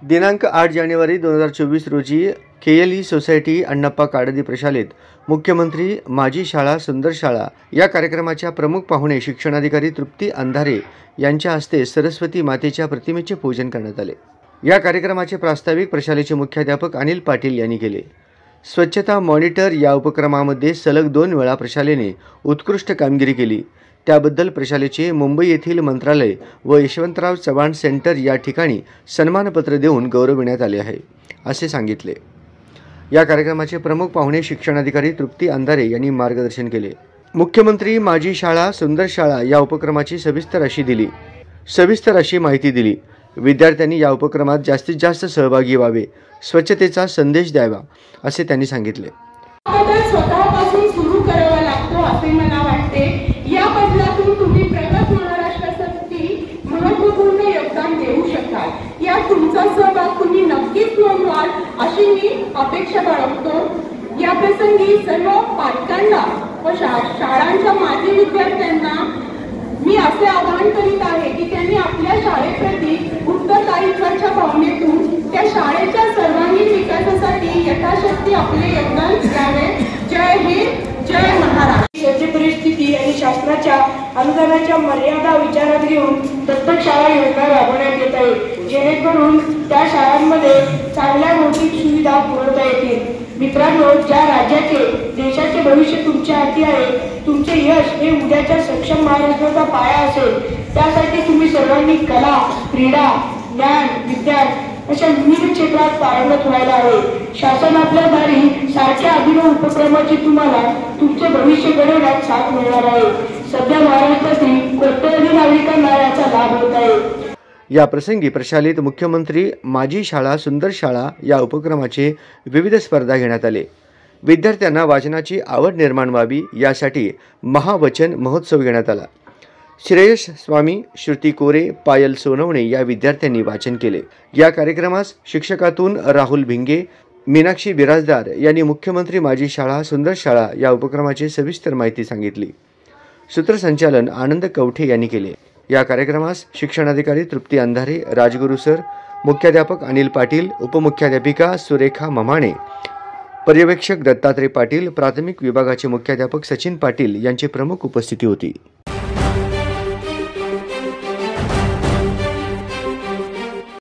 दिनांक 8 जानेवारी 2024 रोजी KLE society Annappa काडदी प्रशालेत मुख्यमंत्री माझी शाळा सुंदर शाळा या कार्यक्रमाच्या प्रमुख पाहुणे शिक्षणाधिकारी तृप्ती अंधारे यांच्या हस्ते सरस्वती मातेच्या प्रतिमेचे पूजन करण्यात आले। या कार्यक्रमाचे प्रास्ताविक प्रशालेचे मुख्याध्यापक अनिल पाटील यांनी केले। स्वच्छता मॉनिटर या उपक्रमामध्ये सलग 2 वेळा प्रशालेने उत्कृष्ट कामगिरी केली। त्याबद्दल प्रशालेचे मुंबई येथील मंत्रालय व यशवंतराव चव्हाण सेंटर या ठिकाणी सन्मानपत्र देऊन गौरविण्यात आले आहे, असे सांगितले। या कार्यक्रमाचे प्रमुख पाहुणे शिक्षणाधिकारी तृप्ती अंधारे यांनी मार्गदर्शन केले। मुख्यमंत्री माझी शाळा सुंदर शाळा या उपक्रमाची सविस्तर अशी माहिती दिली। विद्यार्थ्यांनी या उपक्रमात जास्तीत जास्त सहभागी व्हावे, स्वच्छतेचा संदेश द्यावा, असे त्यांनी सांगितले। स्वतःपासून सुरू करावा लागतो असे मला वाटते। या बदलातून तुम्ही प्रगत महाराष्ट्रासाठी महत्त्वपूर्ण योगदान देऊ शकाल। या तुमचा सहभाग तुम्ही नक्कीच नोंदवाल अशी मी अपेक्षा बाळगतो। या प्रसंगी सर्व पालकांना व शाळांच्या माजी विद्यार्थ्यांना मी असे आवाहन करीत आहे की त्यांनी आपल्या शाळेप्रती उत्तरदायित्वाच्या भावनेतून त्या शाळेच्या सर्वांगीण विकासासाठी यथाशक्ती आपले योगदान द्यावे। जय हिंद, जय महाराष्ट्र। सद्य परिस्थिती आणि शासनाच्या अनुदानाच्या मर्यादा विचारात घेऊन दत्तक शाळा योजना राबवण्यात येत आहे, जेणेकरून त्या शाळांमध्ये चांगल्या भौतिक सुविधा पुरवता येतील। मित्रांनो, ज्या राज्याचे देशाचे भविष्य तुमच्या हाती आहे, तुमचे यश हे उद्याच्या सक्षम महाराष्ट्राचा पाया असेल। त्यासाठी तुम्ही सर्वांनी कला, क्रीडा, ज्ञान, विज्ञान अशा विविध क्षेत्रात पारंगत व्हायला हवे। शासन आपल्या दारी सारख्या अभिनव उपक्रमाची तुम्हाला तुमचे भविष्य घडवण्यात साथ मिळणार आहे। सध्या महाराष्ट्रातील कोट्यवधी नागरिकांना याचा लाभ होत आहे। या प्रसंगी प्रशालेत मुख्यमंत्री माझी शाळा सुंदर शाळा या उपक्रमाचे विविध स्पर्धा घेण्यात आले। विद्यार्थ्यांना वाचनाची आवड निर्माण व्हावी यासाठी महावचन महोत्सव घेण्यात आला। श्रेयस स्वामी, श्रुती कोरे, पायल सोनवणे या विद्यार्थ्यांनी वाचन केले। या कार्यक्रमास शिक्षकातून राहुल भिंगे, मीनाक्षी बिराजदार यांनी मुख्यमंत्री माझी शाळा सुंदर शाळा या उपक्रमाची सविस्तर माहिती सांगितली। सूत्रसंचालन आनंद कवठे यांनी केले। या कार्यक्रमास शिक्षणाधिकारी तृप्ती अंधारे, राजगुरू सर, मुख्याध्यापक अनिल पाटील, उपमुख्याध्यापिका सुरेखा ममाणे, पर्यवेक्षक दत्तात्रय पाटील, प्राथमिक विभागाचे मुख्याध्यापक सचिन पाटील यांची प्रमुख उपस्थिती होती।